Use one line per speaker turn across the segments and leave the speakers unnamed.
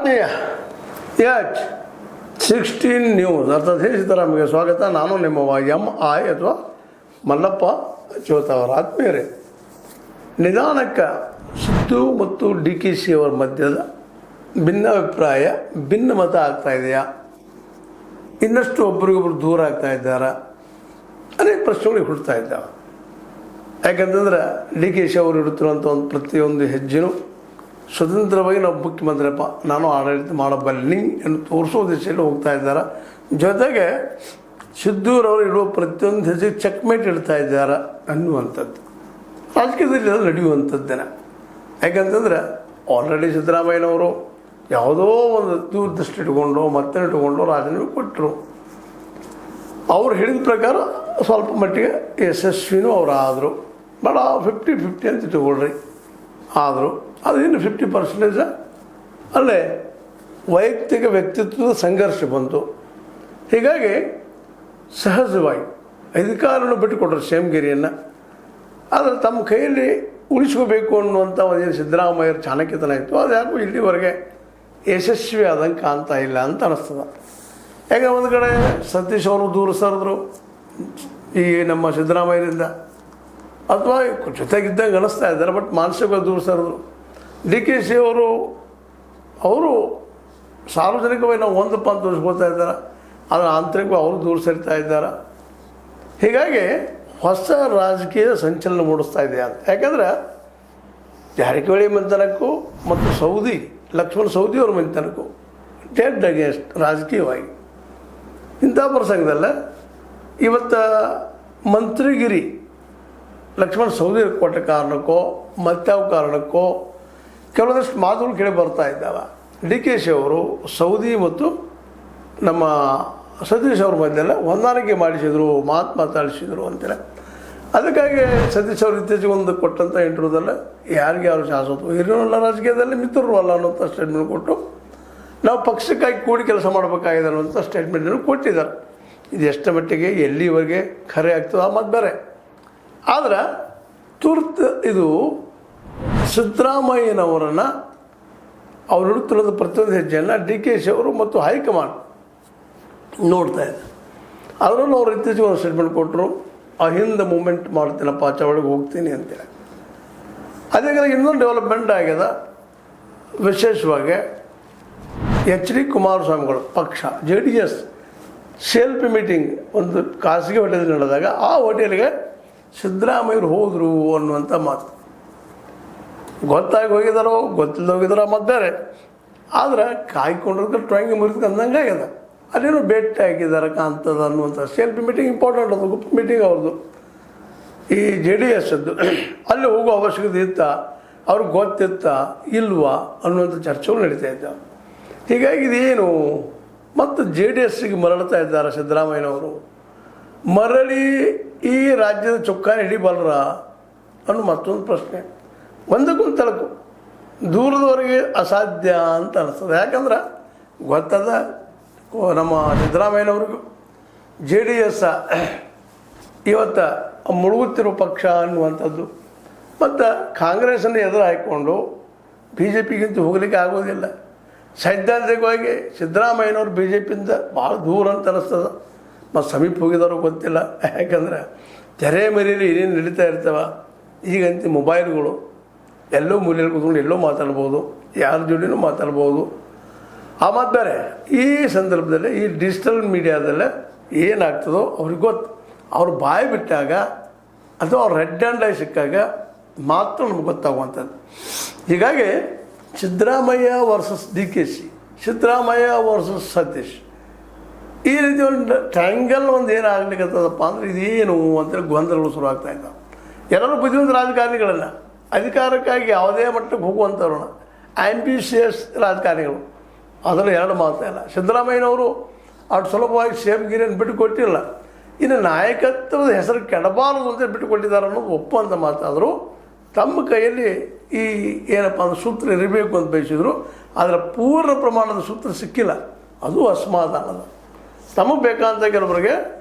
ಆತ್ಮೀಯ H16 news ಅರ್ಥಾತ್ ಸಿದ್ದರಾಮಯ್ಯ ಸ್ವಾಗತ. ನಾನು ನಿಮ್ಮ MI ಅಥವಾ ಮಲ್ಲಪ್ಪ ಚೋತ್ ಅವರ ಆತ್ಮೀಯರೇ. ನಿಧಾನಕ್ಕೆ ಸಿದ್ದು ಮತ್ತು DKC ಅವರ ಮಧ್ಯದ ಭಿನ್ನಾಭಿಪ್ರಾಯ ಭಿನ್ನಮತ ಆಗ್ತಾ ಇದೆಯಾ, ಇನ್ನಷ್ಟು ಒಬ್ರಿಗೊಬ್ರು ದೂರ ಆಗ್ತಾ ಇದ್ದಾರಾ, ಅನೇಕ ಪ್ರಶ್ನೆಗಳಿಗೆ ಹುಡ್ತಾ ಇದ್ದಾವೆ. ಯಾಕಂತಂದ್ರೆ DKC ಅವರು ಇಡುತ್ತಿರುವಂಥ ಒಂದು ಪ್ರತಿಯೊಂದು ಹೆಜ್ಜೆನೂ ಸ್ವತಂತ್ರವಾಗಿ ನಾವು ಮುಖ್ಯಮಂತ್ರಿಯಪ್ಪ ನಾನು ಆಡಳಿತ ಮಾಡಬಲ್ಲೆ ಎಂದು ತೋರಿಸೋ ದಿಶೆಯಲ್ಲಿ ಹೋಗ್ತಾ ಇದ್ದಾರೆ. ಜೊತೆಗೆ ಸಿದ್ದೂರವರು ಇಡುವ ಪ್ರತಿಯೊಂದು ಹೆಜ್ಜೆಗೆ ಚೆಕ್ಮೇಟ್ ಇಡ್ತಾ ಇದ್ದಾರೆ ಅನ್ನುವಂಥದ್ದು ರಾಜಕೀಯದಲ್ಲಿ ಅದು ನಡೆಯುವಂಥದ್ದೇನೆ. ಯಾಕಂತಂದರೆ ಆಲ್ರೆಡಿ ಸಿದ್ದರಾಮಯ್ಯನವರು ಯಾವುದೋ ಒಂದು ದೂರದೃಷ್ಟಿ ಇಟ್ಕೊಂಡು ಮತ್ತೆ ಇಟ್ಕೊಂಡು ರಾಜೀನಾಮೆ ಕೊಟ್ಟರು. ಅವ್ರು ಹೇಳಿದ ಪ್ರಕಾರ ಸ್ವಲ್ಪ ಮಟ್ಟಿಗೆ ಯಶಸ್ವಿನೂ ಅವರು ಆದರು. ಬಟ್ 50-50 ಅಂತ ಇಟ್ಕೊಳ್ರಿ ಆದರು. ಅದೇನು 50% ಅಲ್ಲೇ ವೈಯಕ್ತಿಕ ವ್ಯಕ್ತಿತ್ವದ ಸಂಘರ್ಷ ಬಂತು. ಹೀಗಾಗಿ ಸಹಜವಾಗಿ ಅಧಿಕಾರವನ್ನು ಬಿಟ್ಟುಕೊಟ್ರು ಸೇಮಗಿರಿಯನ್ನು. ಆದರೆ ತಮ್ಮ ಕೈಯಲ್ಲಿ ಉಳಿಸ್ಕೋಬೇಕು ಅನ್ನುವಂಥ ಒಂದು ಸಿದ್ದರಾಮಯ್ಯರ ಚಾಣಕ್ಯತನ ಇತ್ತು. ಅದು ಯಾಕೋ ಇಲ್ಲಿವರೆಗೆ ಯಶಸ್ವಿ ಆದಂಗೆ ಕಾಣ್ತಾ ಇಲ್ಲ ಅಂತ ಅನ್ನಿಸ್ತದೆ. ಯಾಕೆ ಒಂದು ಕಡೆ ಸತೀಶ್ ಅವರು ದೂರ ಸರಿದ್ರು ಈ ನಮ್ಮ ಸಿದ್ದರಾಮಯ್ಯರಿಂದ, ಅಥವಾ ಜೊತೆಗಿದ್ದಂಗೆ ಅನ್ನಿಸ್ತಾ ಇದ್ದಾರೆ, ಬಟ್ ಮಾನಸಿಕವಾಗಿ ದೂರ ಸರಿದ್ರು. DKC ಅವರು ಸಾರ್ವಜನಿಕವಾಗಿ ನಾವು ಒಂದಪ್ಪ ಅಂತ ತೋರಿಸ್ಕೊಳ್ತಾ ಇದ್ದಾರೆ, ಆದರೆ ಆಂತರಿಕವಾಗಿ ಅವರು ದೂರ ಸರಿತಾ ಇದ್ದಾರೆ. ಹೀಗಾಗಿ ಹೊಸ ರಾಜಕೀಯ ಸಂಚಲನ ಮೂಡಿಸ್ತಾ ಇದೆ ಅಂತ. ಯಾಕಂದರೆ ಜಾರಕಿಹೊಳಿ ಮಂಥನಕ್ಕೂ ಮತ್ತು ಲಕ್ಷ್ಮಣ ಸವದಿ ಅವ್ರ ಮಂಥನಕ್ಕೂ ಡೆಡ್ ಅಗೇನ್ಸ್ಟ್ ರಾಜಕೀಯವಾಗಿ ಇಂಥ ಪ್ರಸಂಗದಲ್ಲ ಇವತ್ತು ಮಂತ್ರಿಗಿರಿ ಲಕ್ಷ್ಮಣ ಸವದಿ ಕೊಟ್ಟ ಕಾರಣಕ್ಕೋ ಮತ್ತಾವ ಕಾರಣಕ್ಕೋ ಕೆಲವೊಂದಷ್ಟು ಮಾತುಗಳು ಕೇಳಿ ಬರ್ತಾ ಇದ್ದಾವೆ. DKC ಅವರು ಸೌದಿ ಮತ್ತು ನಮ್ಮ ಸತೀಶ್ ಅವ್ರ ಮಧ್ಯೆಲ್ಲ ಹೊಂದಾಣಿಕೆ ಮಾಡಿಸಿದರು, ಮಾತಾಡಿಸಿದರು ಅಂತೇಳಿ. ಅದಕ್ಕಾಗಿ ಸತೀಶ್ ಅವರು ಇತ್ತೀಚೆಗೆ ಒಂದು ಕೊಟ್ಟಂಥ ಇಂಟರ್ವ್ಯೂದಲ್ಲ ಯಾರಿಗೆ ಯಾರು ಶಾಸಕರು ಹಿರಿಯರಲ್ಲ ರಾಜಕೀಯದಲ್ಲಿ ಮಿತ್ರರು ಅಲ್ಲ ಅನ್ನೋಂಥ ಸ್ಟೇಟ್ಮೆಂಟ್ ಕೊಟ್ಟು ನಾವು ಪಕ್ಷಕ್ಕಾಗಿ ಕೂಡಿ ಕೆಲಸ ಮಾಡಬೇಕಾಗಿದೆ ಅನ್ನೋಂಥ ಸ್ಟೇಟ್ಮೆಂಟನ್ನು ಕೊಟ್ಟಿದ್ದಾರೆ. ಇದು ಎಷ್ಟು ಮಟ್ಟಿಗೆ ಎಲ್ಲಿವರೆಗೆ ಖರೆ ಆಗ್ತದೆ ಆ ಮಾತು ಬೇರೆ. ಆದರೆ ತುರ್ತು ಇದು ಸಿದ್ದರಾಮಯ್ಯನವರನ್ನು ಅವ್ರು ಇಡುತ್ತಿರೋದು ಪ್ರತಿಯೊಂದು ಹೆಜ್ಜೆಯನ್ನು DKC ಅವರು ಮತ್ತು ಹೈಕಮಾಂಡ್ ನೋಡ್ತಾ ಇದೆ. ಅದರಲ್ಲೂ ಅವ್ರು ಇತ್ತೀಚೆಗೆ ಒಂದು ಸ್ಟೇಟ್ಮೆಂಟ್ ಕೊಟ್ಟರು, ಅಹಿಂದ ಮೂಮೆಂಟ್ ಮಾಡ್ತೀನಪ್ಪ, ಚಳವಳಿಗೆ ಹೋಗ್ತೀನಿ ಅಂತೇಳಿ. ಅದೇ ಇನ್ನೊಂದು ಡೆವಲಪ್ಮೆಂಟ್ ಆಗ್ಯದ. ವಿಶೇಷವಾಗಿ HD ಕುಮಾರಸ್ವಾಮಿಗಳು ಪಕ್ಷ JDS ಸೆಲ್ಫಿ ಮೀಟಿಂಗ್ ಒಂದು ಖಾಸಗಿ ಹೋಟೆಲ್ ನಡೆದಾಗ ಆ ಹೋಟೆಲ್ಗೆ ಸಿದ್ದರಾಮಯ್ಯರು ಹೋದರು ಅನ್ನುವಂಥ ಮಾತು. ಗೊತ್ತಾಗಿ ಹೋಗಿದ್ದಾರೋ ಗೊತ್ತಿಲ್ಲದೆ ಹೋಗಿದ್ದಾರೋ ಮದ್ದಾರೆ. ಆದರೆ ಕಾಯ್ಕೊಂಡಿರೋದು ಟ್ರಾಯಿಂಗ್ ಮುರಿದು ಅಂದಂಗೆ ಆಗ್ಯದ. ಅದೇನೋ ಭೇಟಿ ಹಾಕಿದ್ದಾರೆ ಕಾಣ್ತದ ಅನ್ನುವಂಥ ಸೆಲ್ಫಿ ಮೀಟಿಂಗ್ ಇಂಪಾರ್ಟೆಂಟ್ ಅದು. ಗುಪ್ತ ಮೀಟಿಂಗ್ ಅವ್ರದ್ದು ಈ JDS ಅಲ್ಲಿ ಹೋಗೋ ಅವಶ್ಯಕತೆ ಇತ್ತ, ಅವ್ರಿಗೆ ಗೊತ್ತಿತ್ತ ಇಲ್ವಾ ಅನ್ನುವಂಥ ಚರ್ಚೆಗಳು ನಡೀತಾ ಇದ್ದಾವೆ. ಹೀಗಾಗಿ ಇದೇನು ಮತ್ತು JDSಗೆ ಮರಳ್ತಾ ಇದ್ದಾರೆ ಸಿದ್ದರಾಮಯ್ಯನವರು. ಮರಳಿ ಈ ರಾಜ್ಯದ ಚೊಕ್ಕಾನಿ ಹಿಡಿಬಲ್ಲರ ಅನ್ನೋ ಮತ್ತೊಂದು ಪ್ರಶ್ನೆ. ಒಂದಕ್ಕೊಂದು ತಳಕು ದೂರದವರೆಗೆ ಅಸಾಧ್ಯ ಅಂತ ಅನಿಸ್ತದೆ. ಯಾಕಂದ್ರೆ ಗೊತ್ತದ ನಮ್ಮ ಸಿದ್ದರಾಮಯ್ಯನವ್ರಿಗೂ JDS ಇವತ್ತು ಮುಳುಗುತ್ತಿರೋ ಪಕ್ಷ ಅನ್ನುವಂಥದ್ದು. ಮತ್ತು ಕಾಂಗ್ರೆಸ್ಸನ್ನು ಎದುರು ಹಾಕಿಕೊಂಡು BJPಗಿಂತ ಹೋಗಲಿಕ್ಕೆ ಆಗೋದಿಲ್ಲ. ಸೈದ್ಧಾಂತಿಕವಾಗಿ ಸಿದ್ದರಾಮಯ್ಯನವ್ರು BJPಯಿಂದ ಭಾಳ ದೂರ ಅಂತ ಅನ್ನಿಸ್ತದೆ. ಮತ್ತು ಸಮೀಪ ಹೋಗಿದಾರೋ ಗೊತ್ತಿಲ್ಲ. ಯಾಕಂದರೆ ತೆರೆ ಮರೆಯಲ್ಲಿ ಏನೇನು ನಡೀತಾ ಇರ್ತವೆ. ಈಗಂತ ಮೊಬೈಲ್ಗಳು ಎಲ್ಲೋ ಮೂಲೆಯಲ್ಲಿ ಕೂತ್ಕೊಂಡು ಎಲ್ಲೋ ಮಾತಾಡ್ಬೋದು, ಯಾರ ಜೋಡಿನೂ ಮಾತಾಡ್ಬೋದು. ಆ ಮಾತು ಬೇರೆ. ಈ ಸಂದರ್ಭದಲ್ಲಿ ಈ ಡಿಜಿಟಲ್ ಮೀಡಿಯಾದಲ್ಲೇ ಏನಾಗ್ತದೋ ಅವ್ರಿಗೆ ಗೊತ್ತು. ಅವ್ರು ಬಾಯಿ ಬಿಟ್ಟಾಗ ಅಥವಾ ಅವ್ರು ರೆಡ್ ಹ್ಯಾಂಡ್ ಆಗಿ ಸಿಕ್ಕಾಗ ಮಾತ್ರ ನಮ್ಗೆ ಗೊತ್ತಾಗುವಂಥದ್ದು. ಹೀಗಾಗಿ Siddaramaiah versus DKC, Siddaramaiah versus Satish, ಈ ರೀತಿ ಒಂದು ಟ್ರ್ಯಾಂಗಲ್ ಒಂದು ಏನಾಗಲಿಕ್ಕತ್ತದಪ್ಪ ಅಂದರೆ ಇದೇನು ಅಂತೇಳಿ ಗೊಂದಲಗಳು ಶುರು ಆಗ್ತಾ ಇದ್ದಾವೆ. ಎಲ್ಲರೂ ಬುದ್ಧಿವಂತ ರಾಜಕಾರಣಿಗಳನ್ನ ಅಧಿಕಾರಕ್ಕಾಗಿ ಯಾವುದೇ ಮಟ್ಟಕ್ಕೆ ಹೋಗುವಂಥವ್ರು ಆ್ಯಂಬಿಷಿಯಸ್ ರಾಜಕಾರಣಿಗಳು. ಅದರಲ್ಲಿ ಎರಡು ಮಾತಾ ಇಲ್ಲ. ಸಿದ್ದರಾಮಯ್ಯನವರು ಅಷ್ಟು ಸುಲಭವಾಗಿ ಸೇಮಗಿರಿಯನ್ನು ಬಿಟ್ಟು ಕೊಟ್ಟಿಲ್ಲ. ಇನ್ನು ನಾಯಕತ್ವದ ಹೆಸರು ಕೆಡಬಾರದು ಅಂತ ಬಿಟ್ಟುಕೊಟ್ಟಿದ್ದಾರೆ ಅನ್ನೋದು ಒಪ್ಪುವಂಥ ಮಾತಾದರೂ ತಮ್ಮ ಕೈಯಲ್ಲಿ ಈ ಏನಪ್ಪ ಅಂದ್ರೆ ಸೂತ್ರ ಇರಬೇಕು ಅಂತ ಬಯಸಿದ್ರು. ಅದರ ಪೂರ್ಣ ಪ್ರಮಾಣದ ಸೂತ್ರ ಸಿಕ್ಕಿಲ್ಲ. ಅದು ಅಸಮಾಧಾನದ. ತಮಗೆ ಬೇಕಾದಂಥ ಕೆಲವರಿಗೆ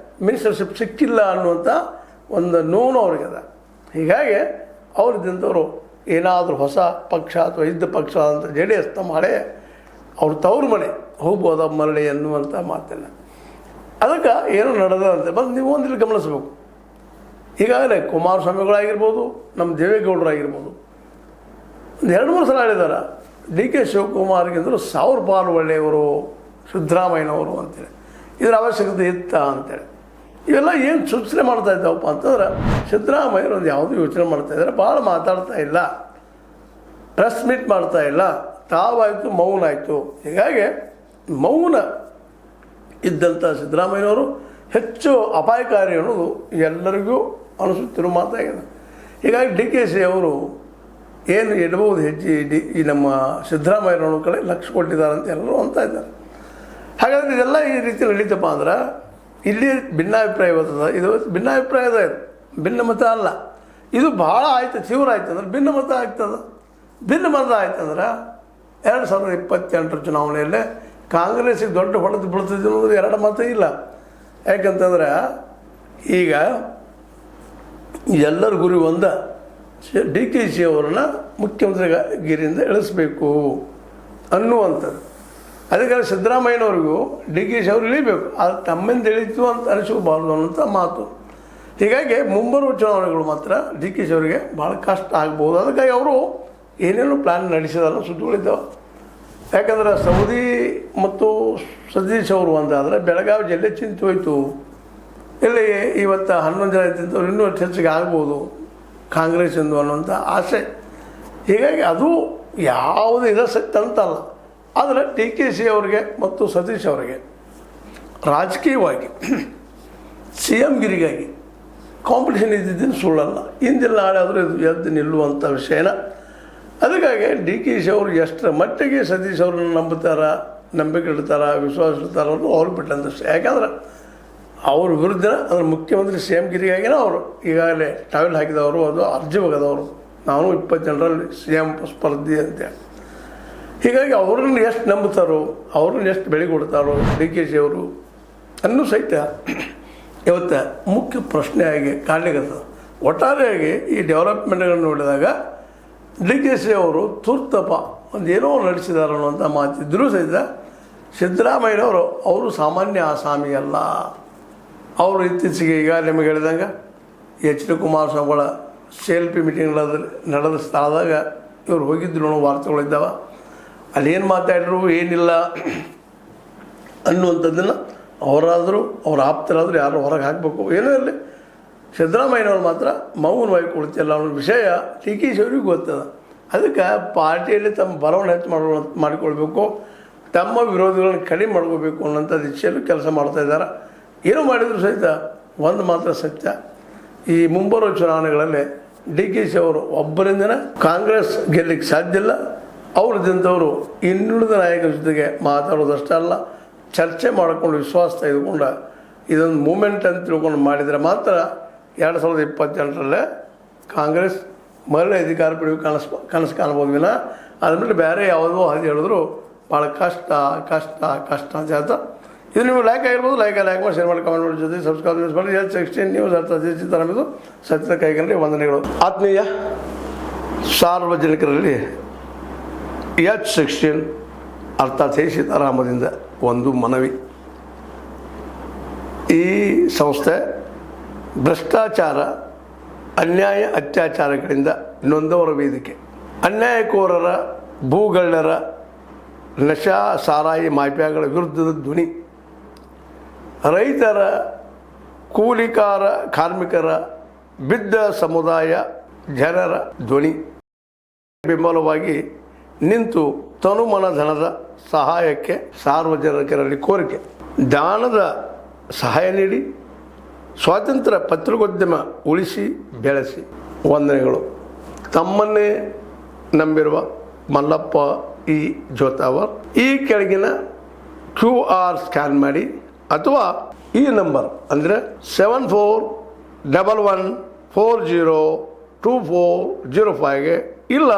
ಮಿನಿಸ್ಟರ್ಶಿಪ್ ಸಿಕ್ಕಿಲ್ಲ ಅನ್ನುವಂಥ ಒಂದು ನೋವು ಅವ್ರಿಗದ. ಹೀಗಾಗಿ ಅವ್ರಿದ್ದಂಥವ್ರು ಏನಾದರೂ ಹೊಸ ಪಕ್ಷ ಅಥವಾ ಇದ್ದ ಪಕ್ಷ ಅಂತ JDS ತಮ್ಮ ಹಳೆ ಅವ್ರ ತವ್ರ ಮನೆ ಹೋಗ್ಬೋದ ಮರಳಿ ಅನ್ನುವಂಥ ಮಾತಿಲ್ಲ. ಅದಕ್ಕೆ ಏನೋ ನಡೆದಂತೆ ಬಂದು ನೀವು ಒಂದಿಲ್ಲಿ ಗಮನಿಸ್ಬೇಕು. ಈಗಾಗಲೇ ಕುಮಾರಸ್ವಾಮಿಗಳಾಗಿರ್ಬೋದು, ನಮ್ಮ ದೇವೇಗೌಡರಾಗಿರ್ಬೋದು, ಒಂದು 2-3 ಸಲ ಹೇಳಿದ್ದಾರೆ ಡಿ ಕೆ ಶಿವಕುಮಾರ್ಗಿಂತಲೂ 1000 ಪಾಲು ಒಳ್ಳೆಯವರು ಸಿದ್ದರಾಮಯ್ಯನವರು ಅಂತೇಳಿ. ಇದರ ಅವಶ್ಯಕತೆ ಇತ್ತ ಅಂತೇಳಿ ಇವೆಲ್ಲ ಏನು ಸೂಚನೆ ಮಾಡ್ತಾ ಇದ್ದಾವಪ್ಪ ಅಂತಂದ್ರೆ ಸಿದ್ದರಾಮಯ್ಯರು ಒಂದು ಯಾವುದೂ ಯೋಚನೆ ಮಾಡ್ತಾಯಿದ್ದಾರೆ. ಭಾಳ ಮಾತಾಡ್ತಾ ಇಲ್ಲ, ಪ್ರೆಸ್ ಮೀಟ್ ಮಾಡ್ತಾ ಇಲ್ಲ, ತಾವಾಯಿತು ಮೌನ ಆಯಿತು. ಹೀಗಾಗಿ ಮೌನ ಇದ್ದಂಥ ಸಿದ್ದರಾಮಯ್ಯನವರು ಹೆಚ್ಚು ಅಪಾಯಕಾರಿ ಅನ್ನೋದು ಎಲ್ಲರಿಗೂ ಅನಿಸುತ್ತಿರುವ ಮಾತಾಗಿದೆ. ಹೀಗಾಗಿ ಡಿ ಕೆ ಶಿ ಅವರು ಏನು ಇಡಬಹುದು ಹೆಜ್ಜೆ ಈ ನಮ್ಮ ಸಿದ್ದರಾಮಯ್ಯನವ್ರ ಕಡೆ ಲಕ್ಷ್ಯ ಕೊಟ್ಟಿದ್ದಾರೆ ಅಂತ ಎಲ್ಲರೂ ಅಂತ ಇದ್ದಾರೆ. ಹಾಗಾದರೆ ಇದೆಲ್ಲ ಈ ರೀತಿ ನಡೀತಪ್ಪ ಅಂದ್ರೆ ಇಲ್ಲಿ ಭಿನ್ನಾಭಿಪ್ರಾಯ ಬರ್ತದೆ. ಇದು ಭಿನ್ನಾಭಿಪ್ರಾಯದ ಇದು, ಭಿನ್ನಮತ ಅಲ್ಲ. ಇದು ಭಾಳ ಆಯ್ತು, ತೀವ್ರ ಆಯ್ತು ಅಂದ್ರೆ ಭಿನ್ನಮತ ಆಗ್ತದೆ. ಭಿನ್ನಮತ ಆಯ್ತಂದ್ರೆ 2028 ಚುನಾವಣೆಯಲ್ಲೇ ಕಾಂಗ್ರೆಸ್ಸಿಗೆ ದೊಡ್ಡ ಹೊಡೆದು ಬೀಳ್ತಿದ್ದು ಅನ್ನೋದು 2 ಮತ ಇಲ್ಲ. ಯಾಕಂತಂದ್ರೆ ಈಗ ಎಲ್ಲರ ಗುರಿ ಒಂದ, ಡಿ ಕೆ ಶಿ ಅವರನ್ನ ಮುಖ್ಯಮಂತ್ರಿಗಿರಿಯಿಂದ ಇಳಿಸ್ಬೇಕು ಅನ್ನುವಂಥದ್ದು. ಅದಕ್ಕೆ ಸಿದ್ದರಾಮಯ್ಯನವ್ರಿಗೂ ಡಿ ಕೆ ಶಿ ಅವರು ಇಳಿಬೇಕು, ಅದು ತಮ್ಮಿಂದ ಇಳಿತು ಅಂತ ಅನಿಸಬಾರ್ದು ಅನ್ನೋಂಥ ಮಾತು. ಹೀಗಾಗಿ ಮುಂಬರುವ ಚುನಾವಣೆಗಳು ಮಾತ್ರ ಡಿ ಕೆ ಶಿ ಅವರಿಗೆ ಭಾಳ ಕಷ್ಟ ಆಗ್ಬೋದು. ಅದಕ್ಕಾಗಿ ಅವರು ಏನೇನು ಪ್ಲ್ಯಾನ್ ನಡೆಸಿದಾರ ಸುದ್ದಿಗಳಿದ್ದಾವೆ. ಯಾಕಂದ್ರೆ ಸೌದಿ ಮತ್ತು ಸತೀಶ್ ಅವರು ಒಂದಾದರೆ ಬೆಳಗಾವಿ ಜಿಲ್ಲೆ ಚಿಂತೆ ಹೋಯಿತು. ಇಲ್ಲಿ ಇವತ್ತು 11 ಜನ ತಿಂತವ್ರು ಇನ್ನೂ ಹೆಚ್ಚಿಗೆ ಆಗ್ಬೋದು ಕಾಂಗ್ರೆಸ್ಸಿಂದು ಅನ್ನುವಂಥ ಆಸೆ. ಹೀಗಾಗಿ ಅದು ಯಾವುದು ಇದಸಕ್ತಿ ಅಂತಲ್ಲ. ಆದರೆ ಡಿ ಕೆ ಶಿ ಅವರಿಗೆ ಮತ್ತು ಸತೀಶ್ ಅವರಿಗೆ ರಾಜಕೀಯವಾಗಿ ಸಿ ಎಮ್ ಗಿರಿಗಾಗಿ ಕಾಂಪಿಟೇಷನ್ ಇದ್ದಿದ್ದೇನು ಸುಳ್ಳಲ್ಲ. ಹಿಂದಿಲ್ಲ ನಾಳೆ ಆದರೂ ಇದು ಎದ್ದು ನಿಲ್ಲುವಂಥ ವಿಷಯನ. ಅದಕ್ಕಾಗಿ ಡಿ ಕೆ ಶಿ ಅವರು ಎಷ್ಟರ ಮಟ್ಟಿಗೆ ಸತೀಶ್ ಅವ್ರನ್ನ ನಂಬುತ್ತಾರ, ನಂಬಿಕೆ ಇಡ್ತಾರ, ವಿಶ್ವಾಸ ಇಡ್ತಾರ ಅನ್ನೋದು ಅವ್ರು ಬಿಟ್ಟಂತ ವಿಷಯ. ಯಾಕಂದ್ರೆ ಅವ್ರ ವಿರುದ್ಧ ಅಂದ್ರೆ ಮುಖ್ಯಮಂತ್ರಿ ಸಿ ಎಮ್ ಗಿರಿಗಾಗಿನ ಅವರು ಈಗಾಗಲೇ ಟಾವೆಲ್ ಹಾಕಿದವರು, ಅದು ಅರ್ಜಿ ಹೋಗದವರು, ನಾನು 20 ಜನರಲ್ಲಿ ಸಿ ಎಮ್ ಸ್ಪರ್ಧಿ ಅಂತೇಳಿ. ಹೀಗಾಗಿ ಅವ್ರನ್ನ ಎಷ್ಟು ನಂಬುತ್ತಾರೋ, ಅವ್ರನ್ನ ಎಷ್ಟು ಬೆಳೆ ಕೊಡ್ತಾರೋ ಡಿ ಕೆ ಶಿ ಅವರು ಅನ್ನೂ ಸಹಿತ ಇವತ್ತು ಮುಖ್ಯ ಪ್ರಶ್ನೆಯಾಗಿ ಕಾಡ್ಲಿಕ್ಕದ. ಒಟ್ಟಾರೆಯಾಗಿ ಈ ಡೆವಲಪ್ಮೆಂಟ್ಗಳನ್ನು ನೋಡಿದಾಗ ಡಿ ಕೆ ಶಿ ಅವರು ತುರ್ತಪ ಒಂದೇನೋ ನಡೆಸಿದಾರೆ ಅನ್ನುವಂಥ ಮಾತಿದ್ದರೂ ಸಹಿತ ಸಿದ್ದರಾಮಯ್ಯನವರು ಅವರು ಸಾಮಾನ್ಯ ಆಸಾಮಿ ಅಲ್ಲ. ಅವರು ಇತ್ತೀಚೆಗೆ ಈಗ ನಿಮಗೆ ಹೇಳಿದಂಗೆ ಎಚ್ ಡಿ ಕುಮಾರಸ್ವಾಮಿಗಳ CLP ಮೀಟಿಂಗ್ಗಳಲ್ಲಿ ನಡೆದ ಸ್ಥಳದಾಗ ಇವರು ಹೋಗಿದ್ರು ಅನ್ನೋ ವಾರ್ತೆಗಳಿದ್ದಾವೆ. ಅಲ್ಲೇನು ಮಾತಾಡಿದ್ರು ಏನಿಲ್ಲ ಅನ್ನುವಂಥದ್ದನ್ನು ಅವರಾದರೂ ಅವ್ರ ಆಪ್ತರಾದರೂ ಯಾರು ಹೊರಗೆ ಹಾಕಬೇಕು. ಏನೋ ಇರಲಿ, ಸಿದ್ದರಾಮಯ್ಯನವ್ರು ಮಾತ್ರ ಮೌನವಾಗಿ ಕುಳಿತಿಲ್ಲ ಅನ್ನೋ ವಿಷಯ ಡಿ ಕೆ ಶಿ ಅವ್ರಿಗೆ ಗೊತ್ತದ. ಅದಕ್ಕೆ ಪಾರ್ಟಿಯಲ್ಲಿ ತಮ್ಮ ಬರವನ್ನು ಹೆಚ್ಚು ಮಾಡಿಕೊಳ್ಬೇಕು, ತಮ್ಮ ವಿರೋಧಿಗಳನ್ನು ಕಡಿಮೆ ಮಾಡ್ಕೋಬೇಕು ಅನ್ನೋಂಥ ದಿಶೆಯಲ್ಲಿ ಕೆಲಸ ಮಾಡ್ತಾಯಿದ್ದಾರೆ. ಏನೋ ಮಾಡಿದರೂ ಸಹಿತ ಒಂದು ಮಾತ್ರ ಸತ್ಯ, ಈ ಮುಂಬರುವ ಚುನಾವಣೆಗಳಲ್ಲಿ ಡಿ ಕೆ ಶಿ ಅವರು ಒಬ್ಬರಿಂದನೇ ಕಾಂಗ್ರೆಸ್ ಗೆಲ್ಲಕ್ಕೆ ಸಾಧ್ಯ ಇಲ್ಲ. ಅವ್ರದ್ದಂಥವರು ಇನ್ನುಳಿದ ನಾಯಕರ ಜೊತೆಗೆ ಮಾತಾಡೋದಷ್ಟೇ ಅಲ್ಲ, ಚರ್ಚೆ ಮಾಡಿಕೊಂಡು ವಿಶ್ವಾಸ ತೆಗೆದುಕೊಂಡು ಇದೊಂದು ಮೂಮೆಂಟ್ ಅಂತ ತಿಳ್ಕೊಂಡು ಮಾಡಿದರೆ ಮಾತ್ರ 2028 ಕಾಂಗ್ರೆಸ್ ಮರಳಿ ಅಧಿಕಾರ ಪಡೆಯುವ ಕನಸು ಕಾಣ್ಬೋದು ವಿನ ಅದ್ಮೇಲೆ ಬೇರೆ ಯಾವುದೋ ಹಾದಿ ಹೇಳಿದ್ರು ಭಾಳ ಕಷ್ಟ ಕಷ್ಟ ಕಷ್ಟ ಅಂತ ಹೇಳ್ತಾ. ಇದು ನೀವು ಲೈಕ್ ಆಗಿರ್ಬೋದು, ಲೈಕ್ ಮಾಡಿ, ಶೇರ್ ಮಾಡಿ, ಕಮೆಂಟ್ ಮಾಡಿ, ಜೊತೆ ಸಬ್ಸ್ಕ್ರೈಬ್ ನ್ಯೂಸ್ ಮಾಡಿ. H16 ನ್ಯೂಸ್ ಅರ್ಥ ಸತ್ಯದ ಕೈಗೊಂಡು ವಂದನೆಗಳು. ಆತ್ಮೀಯ ಸಾರ್ವಜನಿಕರಲ್ಲಿ H16 ಅರ್ಥಾತ್ ಸೀತಾರಾಮದಿಂದ ಒಂದು ಮನವಿ. ಈ ಸಂಸ್ಥೆ ಭ್ರಷ್ಟಾಚಾರ, ಅನ್ಯಾಯ, ಅತ್ಯಾಚಾರಗಳಿಂದ ನೊಂದವರ ವೇದಿಕೆ. ಅನ್ಯಾಯಕೋರರ, ಭೂಗಳ್ಳರ, ನಶಾ ಸಾರಾಯಿ ಮಾಫಿಯಾಗಳ ವಿರುದ್ಧದ ಧ್ವನಿ. ರೈತರ, ಕೂಲಿಕಾರ, ಕಾರ್ಮಿಕರ, ಬಿದ್ದ ಸಮುದಾಯ ಜನರ ಧ್ವನಿ. ಬೆಂಬಲವಾಗಿ ನಿಂತು ತನುಮನ ಧನದ ಸಹಾಯಕ್ಕೆ ಸಾರ್ವಜನಿಕರಲ್ಲಿ ಕೋರಿಕೆ. ದಾನದ ಸಹಾಯ ನೀಡಿ ಸ್ವಾತಂತ್ರ್ಯ ಪತ್ರಿಕೋದ್ಯಮ ಉಳಿಸಿ ಬೆಳೆಸಿ. ವಂದನೆಗಳು. ತಮ್ಮನ್ನೇ ನಂಬಿರುವ ಮಲ್ಲಪ್ಪ ಇ ಜೋತಾವರ್. ಈ ಕೆಳಗಿನ QR ಸ್ಕ್ಯಾನ್ ಮಾಡಿ ಅಥವಾ ಈ ನಂಬರ್ ಅಂದರೆ 7411402405ಗೆ ಇಲ್ಲ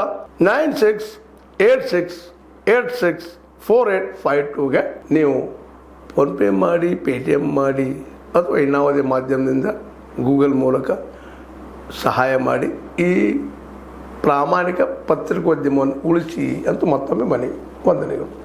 9686864852ಗೆ ನೀವು ಫೋನ್ಪೇ ಮಾಡಿ, ಪೇಟಿಎಮ್ ಮಾಡಿ ಅಥವಾ ಇನ್ನಾವುದೇ ಮಾಧ್ಯಮದಿಂದ ಗೂಗಲ್ ಮೂಲಕ ಸಹಾಯ ಮಾಡಿ ಈ ಪ್ರಾಮಾಣಿಕ ಪತ್ರಿಕೋದ್ಯಮವನ್ನು ಉಳಿಸಿ ಅಂತ ಮತ್ತೊಮ್ಮೆ ಮನವಿ. ವಂದನೆಗಳು.